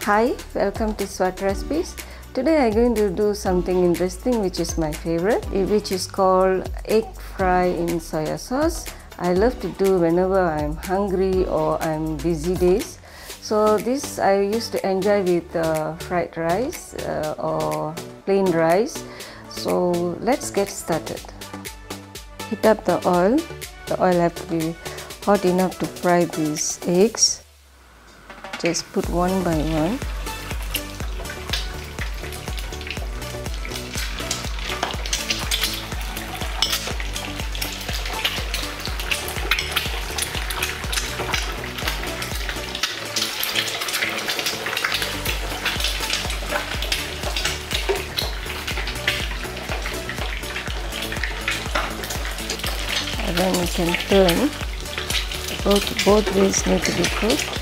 Hi, welcome to Swat Recipes. Today I'm going to do something interesting which is my favorite, which is called egg fry in soya sauce. I love to do whenever I'm hungry or I'm busy days. So this I used to enjoy with fried rice or plain rice. So let's get started. Heat up the oil. The oil have to be hot enough to fry these eggs. Just put one by one. And then you can turn. Both ways need to be cooked.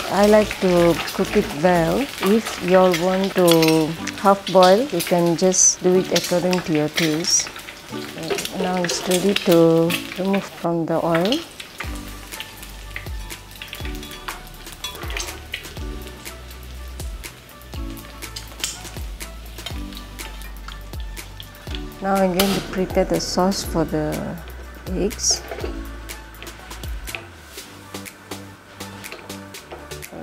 I like to cook it well. If you all want to half boil, you can just do it according to your taste. Now it's ready to remove from the oil. Now I'm going to prepare the sauce for the eggs.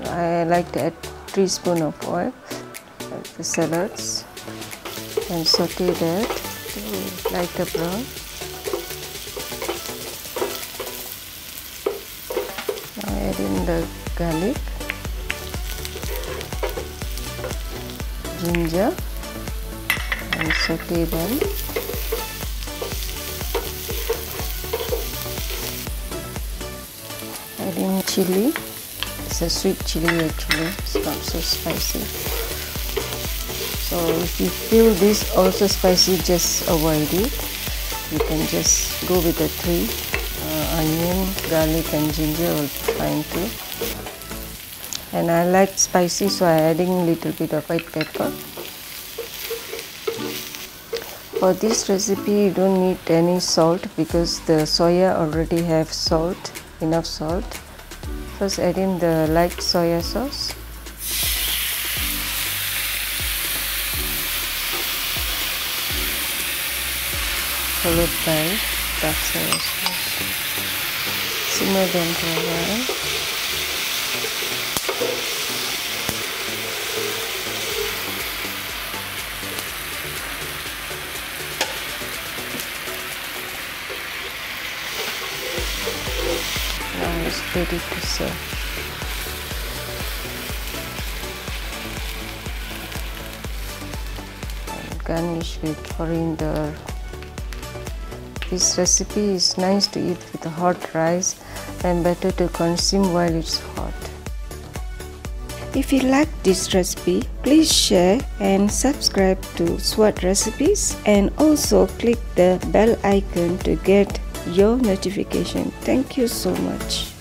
I like to add 3 spoons of oil, like the salads, and saute that to lighter brown. Now add in the garlic, ginger, and saute them. Add in chili. It's a sweet chili actually, it's not so spicy. So if you feel this also spicy, just avoid it. You can just go with the 3. Onion, garlic and ginger will be fine too. And I like spicy, so I'm adding a little bit of white pepper. For this recipe you don't need any salt because the soya already have salt, enough salt. First add in the light soya sauce. Followed by dark soya sauce. Simmer them for a while. Now it's ready to serve. And garnish with coriander. This recipe is nice to eat with hot rice and better to consume while it's hot. If you like this recipe, please share and subscribe to Swat Recipes, and also click the bell icon to get your notification. Thank you so much.